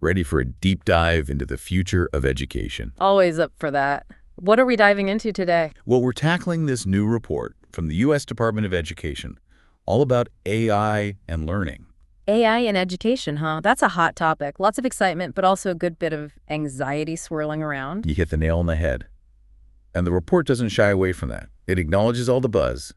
Ready for a deep dive into the future of education? Always up for that. What are we diving into today? Well, we're tackling this new report from the U.S. Department of Education, all about AI and learning. AI in education, huh? That's a hot topic. Lots of excitement, but also a good bit of anxiety swirling around. You hit the nail on the head. And the report doesn't shy away from that. It acknowledges all the buzz,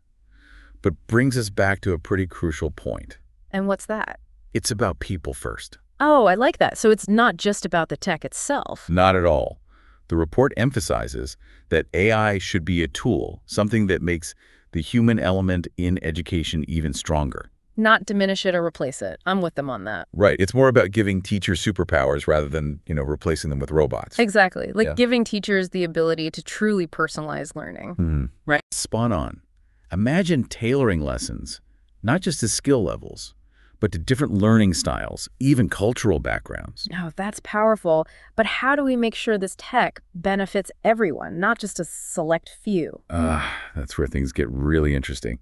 but brings us back to a pretty crucial point. And what's that? It's about people first. Oh, I like that. So it's not just about the tech itself. Not at all. The report emphasizes that AI should be a tool, something that makes the human element in education even stronger. Not diminish it or replace it. I'm with them on that. Right. It's more about giving teachers superpowers rather than, replacing them with robots. Exactly. Like Yeah. giving teachers the ability to truly personalize learning. Right. Spot on. Imagine tailoring lessons, not just to skill levels, but to different learning styles, even cultural backgrounds. Oh, that's powerful. But how do we make sure this tech benefits everyone, not just a select few? That's where things get really interesting.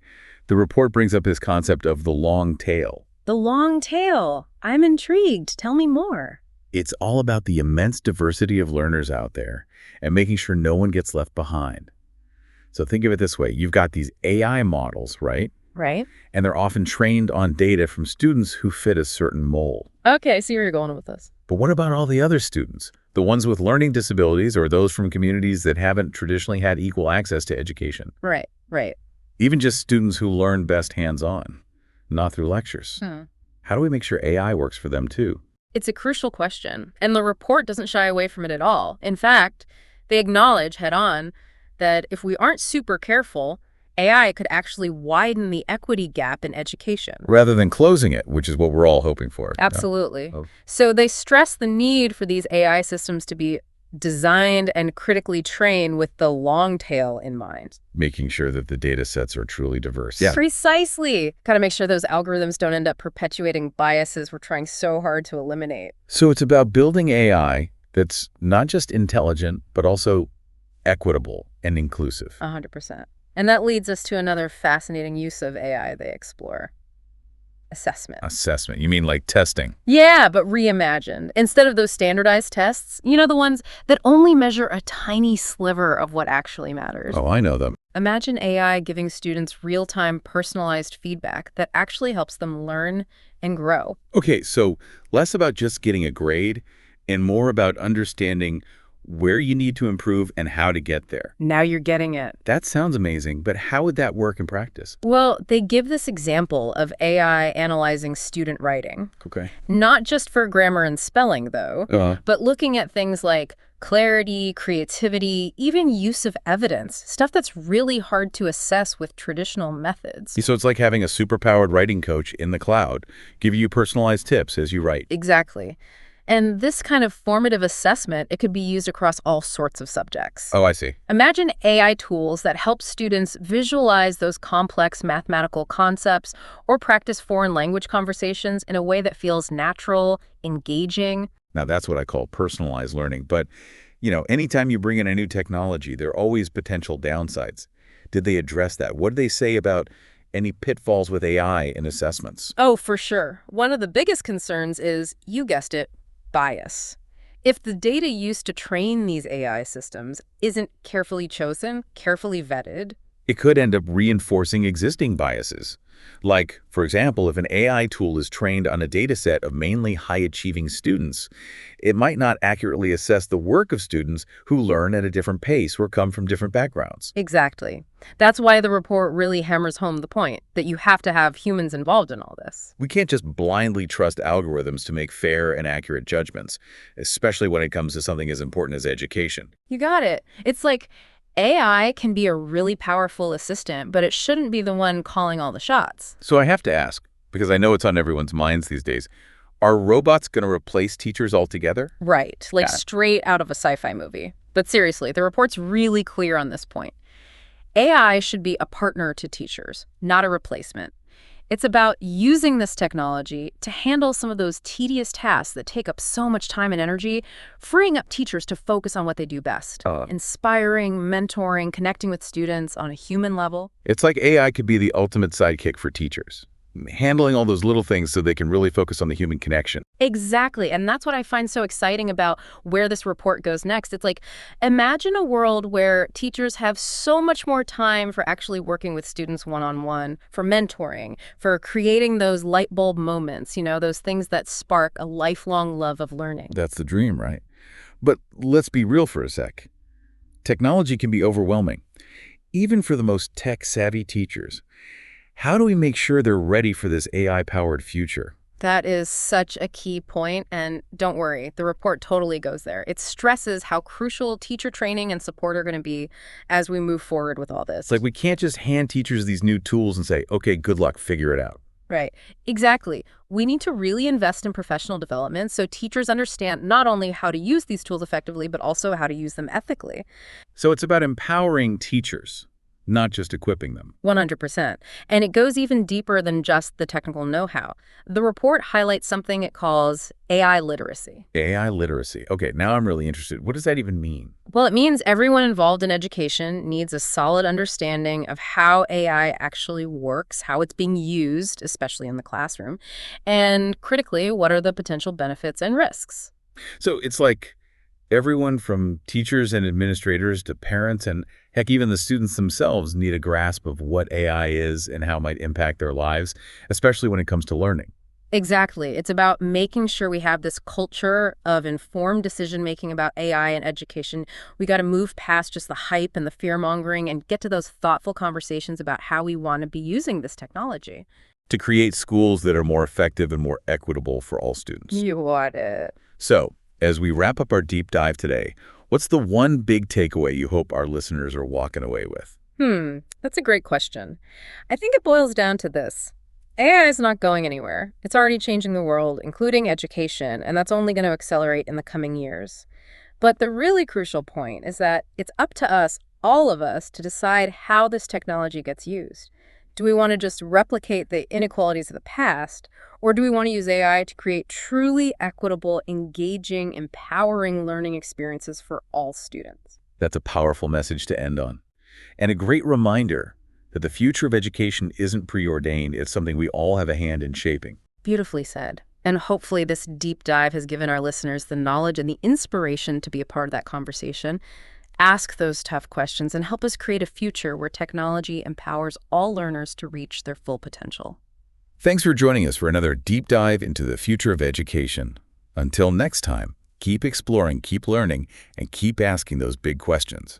The report brings up this concept of the long tail. The long tail. I'm intrigued. Tell me more. It's all about the immense diversity of learners out there and making sure no one gets left behind. So think of it this way. You've got these AI models, right? Right? And they're often trained on data from students who fit a certain mold. Okay, I see where you're going with this. But what about all the other students? The ones with learning disabilities or those from communities that haven't traditionally had equal access to education? Right. Even just students who learn best hands-on, not through lectures. How do we make sure AI works for them too? It's a crucial question, and the report doesn't shy away from it at all. In fact, they acknowledge head-on that if we aren't super careful, AI could actually widen the equity gap in education. Rather than closing it, which is what we're all hoping for. Absolutely. Oh. So they stress the need for these AI systems to be designed and critically trained with the long tail in mind. Making sure that the data sets are truly diverse. Precisely. Got to make sure those algorithms don't end up perpetuating biases we're trying so hard to eliminate. So it's about building AI that's not just intelligent, but also equitable and inclusive. 100%. And that leads us to another fascinating use of AI they explore. Assessment. Assessment. You mean like testing? Yeah, but reimagined. Instead of those standardized tests, the ones that only measure a tiny sliver of what actually matters. Oh, I know them. Imagine AI giving students real-time personalized feedback that actually helps them learn and grow. Okay, so less about just getting a grade and more about understanding where you need to improve and how to get there. Now you're getting it. That sounds amazing, but how would that work in practice? Well, they give this example of AI analyzing student writing. Okay. Not just for grammar and spelling, though, but looking at things like clarity, creativity, even use of evidence, stuff that's really hard to assess with traditional methods. So it's like having a superpowered writing coach in the cloud, giving you personalized tips as you write. Exactly. And this kind of formative assessment, it could be used across all sorts of subjects. Oh, I see. Imagine AI tools that help students visualize those complex mathematical concepts or practice foreign language conversations in a way that feels natural, engaging. Now, that's what I call personalized learning. But, anytime you bring in a new technology, there are always potential downsides. Did they address that? What did they say about any pitfalls with AI in assessments? Oh, for sure. One of the biggest concerns is, you guessed it, bias. If the data used to train these AI systems isn't carefully chosen, carefully vetted, it could end up reinforcing existing biases. Like, for example, if an AI tool is trained on a data set of mainly high-achieving students, it might not accurately assess the work of students who learn at a different pace or come from different backgrounds. Exactly. That's why the report really hammers home the point that you have to have humans involved in all this. We can't just blindly trust algorithms to make fair and accurate judgments, especially when it comes to something as important as education. You got it. It's like AI can be a really powerful assistant, but it shouldn't be the one calling all the shots. So I have to ask, because I know it's on everyone's minds these days, are robots going to replace teachers altogether? Right, like straight out of a sci-fi movie. But seriously, the report's really clear on this point. AI should be a partner to teachers, not a replacement. It's about using this technology to handle some of those tedious tasks that take up so much time and energy, freeing up teachers to focus on what they do best. Inspiring, mentoring, connecting with students on a human level. It's like AI could be the ultimate sidekick for teachers. handling all those little things so they can really focus on the human connection. Exactly. And that's what I find so exciting about where this report goes next. It's like, imagine a world where teachers have so much more time for actually working with students one-on-one, for mentoring, for creating those light bulb moments, those things that spark a lifelong love of learning. That's the dream, right? But let's be real for a sec. Technology can be overwhelming, even for the most tech-savvy teachers. How do we make sure they're ready for this AI-powered future? That is such a key point, and don't worry, the report totally goes there. It stresses how crucial teacher training and support are going to be as we move forward with all this. It's like we can't just hand teachers these new tools and say, okay, good luck, figure it out. Right. Exactly. We need to really invest in professional development so teachers understand not only how to use these tools effectively, but also how to use them ethically. So it's about empowering teachers, not just equipping them. 100%. And it goes even deeper than just the technical know-how. The report highlights something it calls AI literacy. AI literacy. Okay, now I'm really interested. What does that even mean? Well, it means everyone involved in education needs a solid understanding of how AI actually works, how it's being used, especially in the classroom, and critically, what are the potential benefits and risks. So it's like everyone from teachers and administrators to parents and, heck, even the students themselves need a grasp of what AI is and how it might impact their lives, especially when it comes to learning. Exactly. It's about making sure we have this culture of informed decision-making about AI and education. We got to move past just the hype and the fear-mongering and get to those thoughtful conversations about how we want to be using this technology. To create schools that are more effective and more equitable for all students. You want it. So, as we wrap up our deep dive today, what's the one big takeaway you hope our listeners are walking away with? That's a great question. I think it boils down to this. AI is not going anywhere. It's already changing the world, including education, and that's only going to accelerate in the coming years. But the really crucial point is that it's up to us, all of us, to decide how this technology gets used. Do we want to just replicate the inequalities of the past, or do we want to use AI to create truly equitable, engaging, empowering learning experiences for all students? That's a powerful message to end on. And a great reminder that the future of education isn't preordained, it's something we all have a hand in shaping. Beautifully said. And hopefully this deep dive has given our listeners the knowledge and the inspiration to be a part of that conversation. Ask those tough questions and help us create a future where technology empowers all learners to reach their full potential. Thanks for joining us for another deep dive into the future of education. Until next time, keep exploring, keep learning, and keep asking those big questions.